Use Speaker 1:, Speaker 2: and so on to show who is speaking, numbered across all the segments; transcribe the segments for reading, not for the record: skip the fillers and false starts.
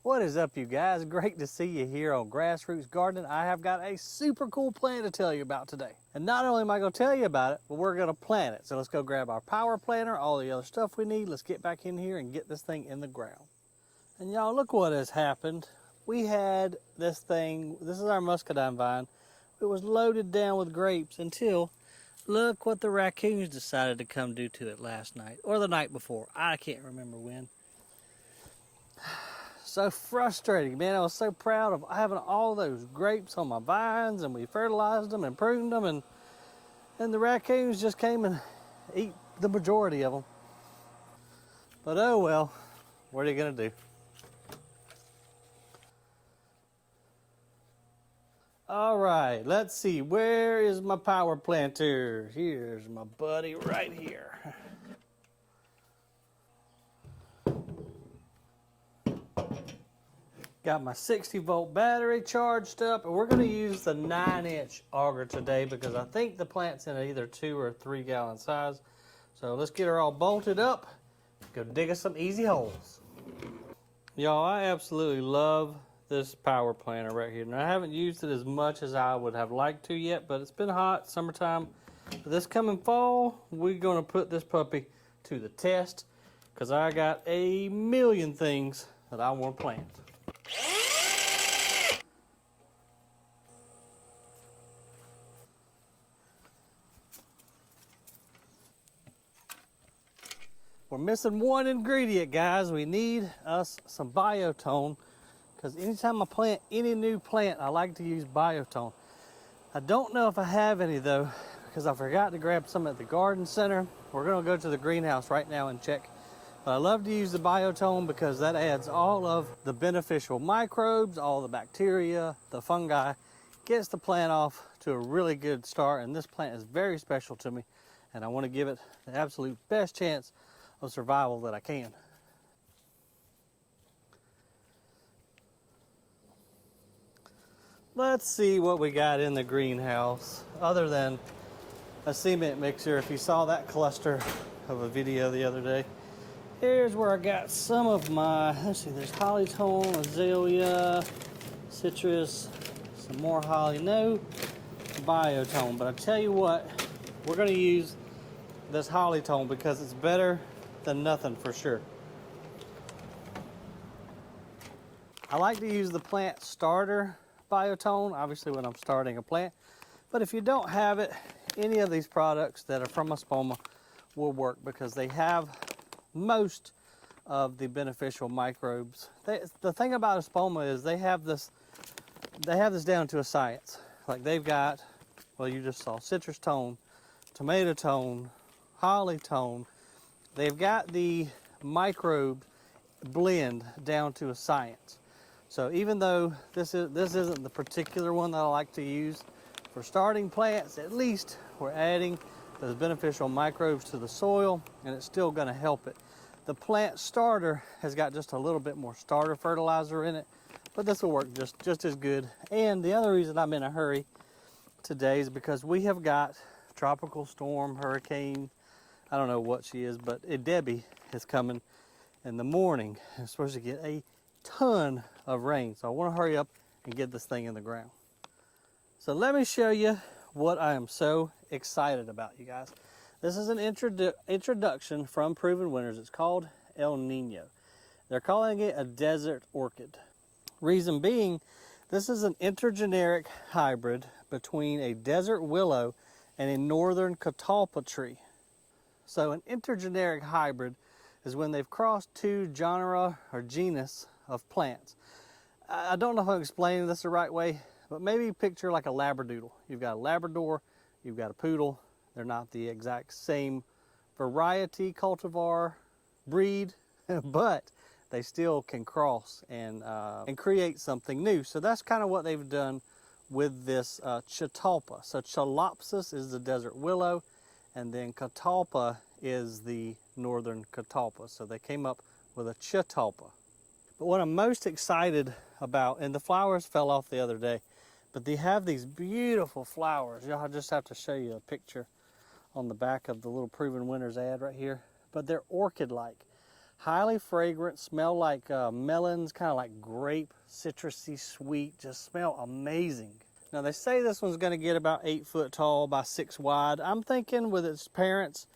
Speaker 1: What is up, you guys? Great to see you here on Grassroots Gardening. I have got a super cool plant to tell you about today. And not only am I going to tell you about it, but we're going to plant it. So let's go grab our power planter, all the other stuff we need. Let's get back in here and get this thing in the ground. And y'all, look what has happened. We had this thing, this is our muscadine vine. It was loaded down with grapes until, look what the raccoons decided to come do to it last night. Or the night before. I can't remember when. So frustrating, man. I was so proud of having all those grapes on my vines, and we fertilized them and pruned them, and the raccoons just came and eat the majority of them. But oh well, what are you gonna do? All right, let's see, where is my power planter? Here's my buddy right here. Got my 60-volt battery charged up, and we're going to use the 9-inch auger today because I think the plant's in either 2 or 3 gallon size. So let's get her all bolted up, go dig us some easy holes. Y'all, I absolutely love this power planter right here. Now, I haven't used it as much as I would have liked to yet, but it's been hot, summertime. This coming fall, we're going to put this puppy to the test because I got a million things that I want to plant. We're missing one ingredient, guys. We need us some Bio-Tone, because anytime I plant any new plant, I like to use Bio-Tone. I don't know if I have any though, because I forgot to grab some at the garden center. We're gonna go to the greenhouse right now and check. But I love to use the Bio-Tone because that adds all of the beneficial microbes, all the bacteria, the fungi, gets the plant off to a really good start. And this plant is very special to me, and I want to give it the absolute best chance of survival that I can. Let's see what we got in the greenhouse other than a cement mixer. If you saw that cluster of a video the other day, here's where I got some of my, let's see, there's holly-tone, azalea, citrus, some more holly, no Bio-Tone. But I tell you what, we're going to use this holly-tone because it's better than nothing for sure. I like to use the plant starter Bio-Tone, obviously when I'm starting a plant. But if you don't have it, any of these products that are from Espoma will work because they have most of the beneficial microbes. The thing about Espoma is they have this down to a science. Like they've got, well, you just saw citrus tone, tomato tone, holly tone. They've got the microbe blend down to a science. So even though this isn't the particular one that I like to use for starting plants, at least we're adding those beneficial microbes to the soil, and it's still going to help it. The plant starter has got just a little bit more starter fertilizer in it, but this will work just as good. And the other reason I'm in a hurry today is because we have got tropical storm, hurricane, I don't know what she is, but Debbie is coming in the morning. I'm supposed to get a ton of rain, so I want to hurry up and get this thing in the ground. So let me show you what I am so excited about, you guys. This is an introduction from Proven Winners. It's called El Nino. They're calling it a desert orchid. Reason being, this is an intergeneric hybrid between a desert willow and a Northern Catalpa tree. So an intergeneric hybrid is when they've crossed 2 genera or genus of plants. I don't know if I'm explaining this the right way, but maybe picture like a Labradoodle. You've got a Labrador, you've got a poodle. They're not the exact same variety, cultivar, breed, but they still can cross and create something new. So that's kind of what they've done with this Chitalpa. So Chilopsis is the desert willow, and then Catalpa is the Northern Catalpa. So they came up with a Chitalpa. But what I'm most excited about, and the flowers fell off the other day, but they have these beautiful flowers. Y'all, I just have to show you a picture on the back of the little Proven Winners ad right here. But they're orchid-like. Highly fragrant, smell like melons, kind of like grape, citrusy, sweet, just smell amazing. Now they say this one's going to get about 8 foot tall by 6 wide. I'm thinking with its parents,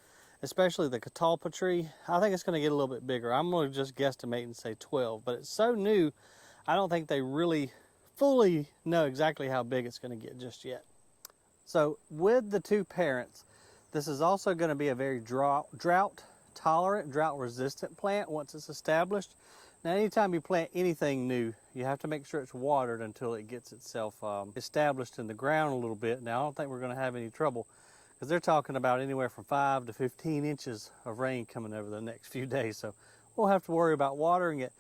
Speaker 1: especially the catalpa tree, I think it's going to get a little bit bigger. I'm going to just guesstimate and say 12, but it's so new, I don't think they really fully know exactly how big it's going to get just yet. So with the 2 parents, this is also going to be a very drought tolerant, drought resistant plant once it's established. Now anytime you plant anything new, you have to make sure it's watered until it gets itself established in the ground a little bit. Now I don't think we're going to have any trouble because they're talking about anywhere from 5 to 15 inches of rain coming over the next few days, so we'll have to worry about watering it.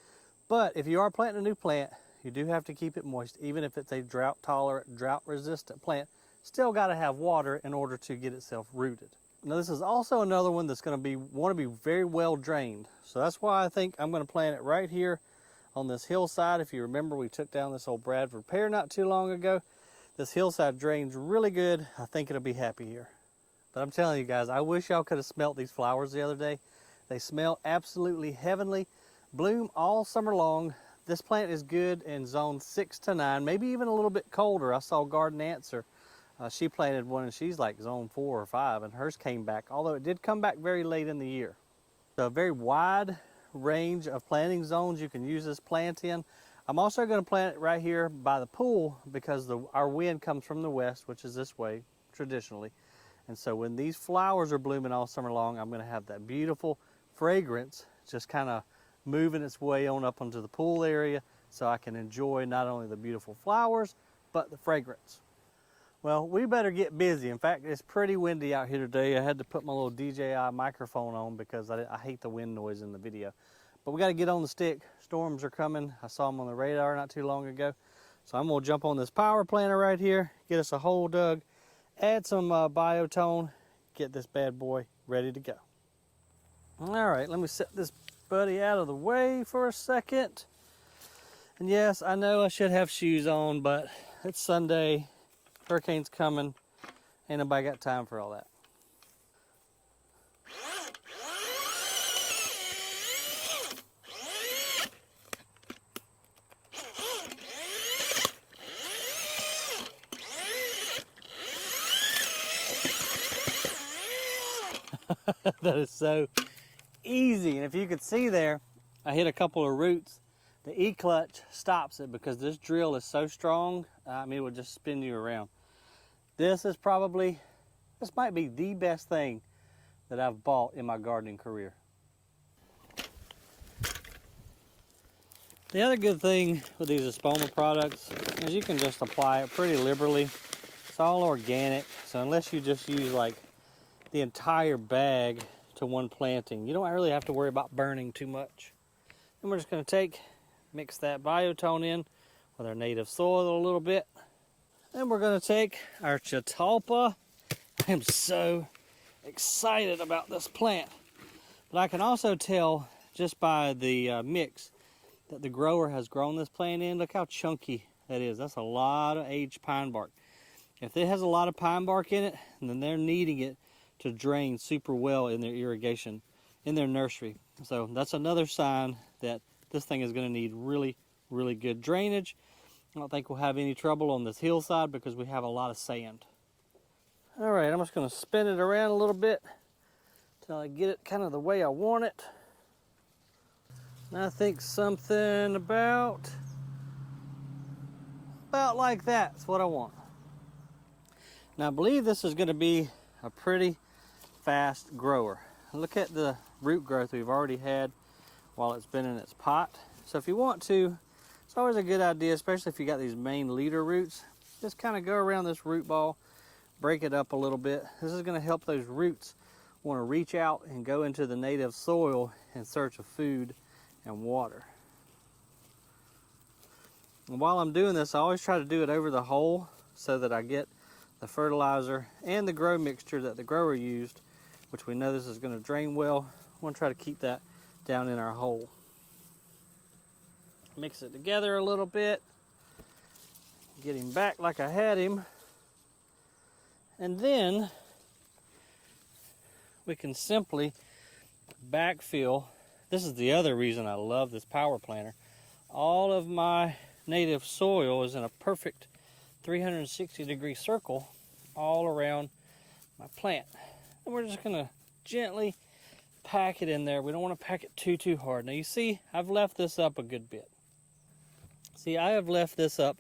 Speaker 1: But if you are planting a new plant, you do have to keep it moist. Even if it's a drought tolerant, drought resistant plant, still got to have water in order to get itself rooted. Now this is also another one that's going to want to be very well drained. So that's why I think I'm going to plant it right here on this hillside. If you remember, we took down this old Bradford pear not too long ago. This hillside drains really good. I think it'll be happy here. But I'm telling you guys, I wish y'all could have smelt these flowers the other day. They smell absolutely heavenly. Bloom all summer long. This plant is good in zone 6 to 9, maybe even a little bit colder. I saw Garden Answer. She planted one and she's like zone 4 or 5 and hers came back, although it did come back very late in the year. So a very wide range of planting zones you can use this plant in. I'm also going to plant it right here by the pool because our wind comes from the west, which is this way traditionally. And so when these flowers are blooming all summer long, I'm going to have that beautiful fragrance just kind of moving its way on up onto the pool area so I can enjoy not only the beautiful flowers, but the fragrance. Well, we better get busy. In fact, it's pretty windy out here today. I had to put my little DJI microphone on because I hate the wind noise in the video. But we got to get on the stick. Storms are coming. I saw them on the radar not too long ago. So I'm going to jump on this power planter right here, get us a hole dug, add some Bio-Tone, get this bad boy ready to go. All right, let me set this buddy out of the way for a second. And yes, I know I should have shoes on, but it's Sunday. Hurricane's coming. Ain't nobody got time for all that. That is so easy. And if you could see there, I hit a couple of roots. The E-clutch stops it because this drill is so strong, I mean, it will just spin you around. This might be the best thing that I've bought in my gardening career. The other good thing with these Espoma products is you can just apply it pretty liberally. It's all organic, so unless you just use like the entire bag to one planting, you don't really have to worry about burning too much. And we're just going to mix that Bio-Tone in with our native soil a little bit. Then we're going to take our Chitalpa. I am so excited about this plant. But I can also tell just by the mix that the grower has grown this plant in. Look how chunky that is. That's a lot of aged pine bark. If it has a lot of pine bark in it, then they're needing it to drain super well in their irrigation, in their nursery. So that's another sign that this thing is going to need really, really good drainage. I don't think we'll have any trouble on this hillside because we have a lot of sand. All right, I'm just going to spin it around a little bit until I get it kind of the way I want it. And I think something about like that's what I want. Now I believe this is going to be a pretty fast grower. Look at the root growth we've already had while it's been in its pot. So if you want to, it's always a good idea, especially if you got these main leader roots, just kind of go around this root ball, break it up a little bit. This is going to help those roots want to reach out and go into the native soil in search of food and water. And while I'm doing this, I always try to do it over the hole so that I get the fertilizer and the grow mixture that the grower used, which we know this is going to drain well. I want to try to keep that down in our hole. Mix it together a little bit. Get him back like I had him. And then we can simply backfill This is the other reason I love this power planter. All of my native soil is in a perfect 360-degree circle all around my plant. And we're just gonna gently pack it in there. We don't want to pack it too hard. Now you see, I've left this up a good bit. See, I have left this up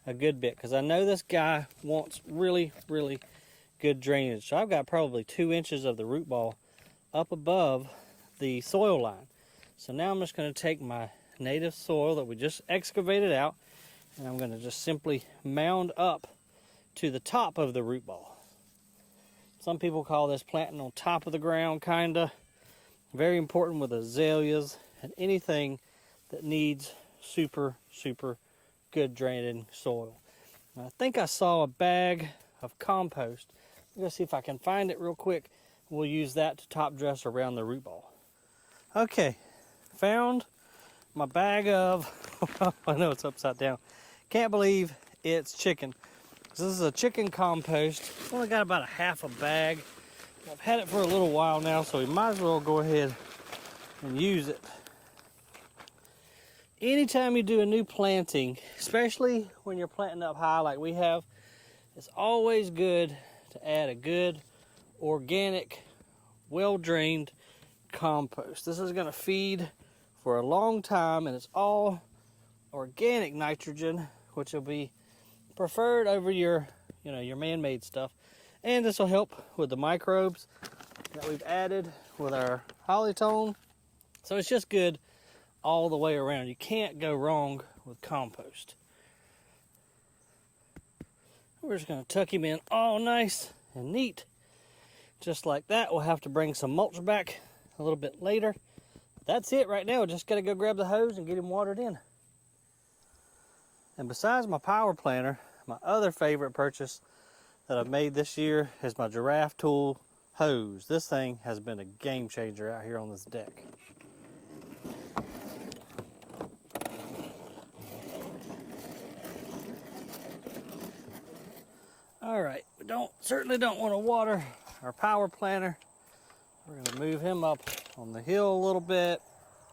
Speaker 1: a good bit because I know this guy wants really good drainage. So I've got probably 2 inches of the root ball up above the soil line. So now I'm just going to take my native soil that we just excavated out, and I'm going to just simply mound up to the top of the root ball. Some people call this planting on top of the ground, kinda. Very important with azaleas and anything that needs super good draining soil. Now, I think I saw a bag of compost. I'm gonna see if I can find it real quick. We'll use that to top dress around the root ball. Okay, found my bag of, I know it's upside down. Can't believe it's chicken. This is a chicken compost. Only got about a half a bag. I've had it for a little while now, so we might as well go ahead and use it. Anytime you do a new planting, especially when you're planting up high like we have, it's always good to add a good, organic, well-drained compost. This is going to feed for a long time, and it's all organic nitrogen, which will be preferred over your man-made stuff. And this will help with the microbes that we've added with our Holly-tone. So it's just good all the way around. You can't go wrong with compost. We're just going to tuck him in all nice and neat. Just like that. We'll have to bring some mulch back a little bit later. That's it right now. Just got to go grab the hose and get him watered in. And besides my power planter, my other favorite purchase that I've made this year is my Giraffe Tool hose. This thing has been a game changer out here on this deck. All right, we certainly don't want to water our power planter. We're going to move him up on the hill a little bit.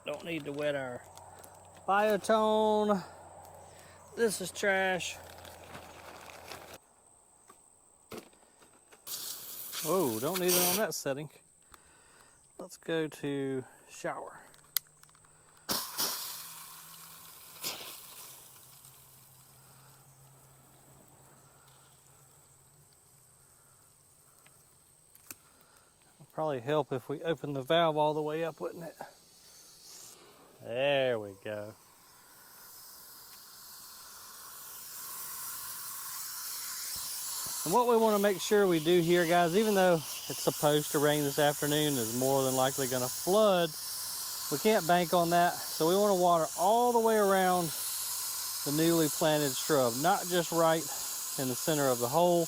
Speaker 1: Don't need to wet our Bio-Tone. This is trash. Oh, don't need it on that setting. Let's go to shower. It'll probably help if we open the valve all the way up, wouldn't it? There we go. And what we want to make sure we do here, guys, even though it's supposed to rain this afternoon, is more than likely going to flood, we can't bank on that. So we want to water all the way around the newly planted shrub, not just right in the center of the hole,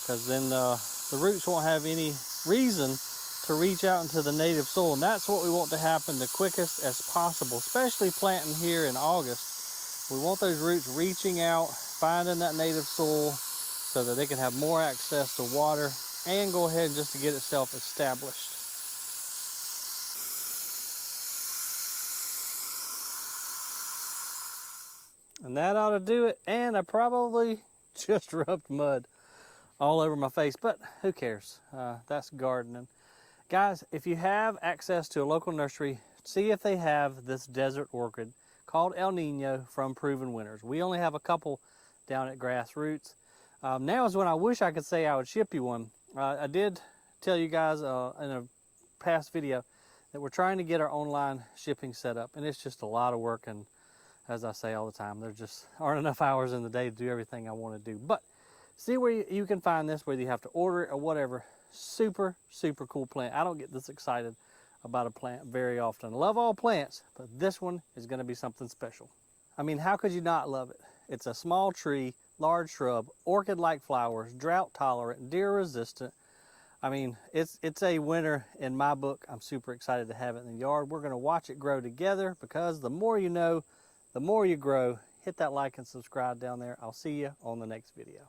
Speaker 1: because then the roots won't have any reason to reach out into the native soil. And that's what we want to happen the quickest as possible, especially planting here in August. We want those roots reaching out, finding that native soil, so that they can have more access to water and go ahead just to get itself established. And that ought to do it. And I probably just rubbed mud all over my face, but who cares? That's gardening. Guys, if you have access to a local nursery, see if they have this desert orchid called El Nino from Proven Winners. We only have a couple down at Grassroots. Now is when I wish I could say I would ship you one. I did tell you guys in a past video that we're trying to get our online shipping set up, and it's just a lot of work, and as I say all the time, there just aren't enough hours in the day to do everything I want to do. But see where you can find this, whether you have to order it or whatever. Super cool plant. I don't get this excited about a plant very often. Love all plants, but this one is going to be something special. I mean, how could you not love it? It's a small tree, large shrub, orchid-like flowers, drought-tolerant, deer-resistant. I mean, it's a winner in my book. I'm super excited to have it in the yard. We're going to watch it grow together, because the more you know, the more you grow. Hit that like and subscribe down there. I'll see you on the next video.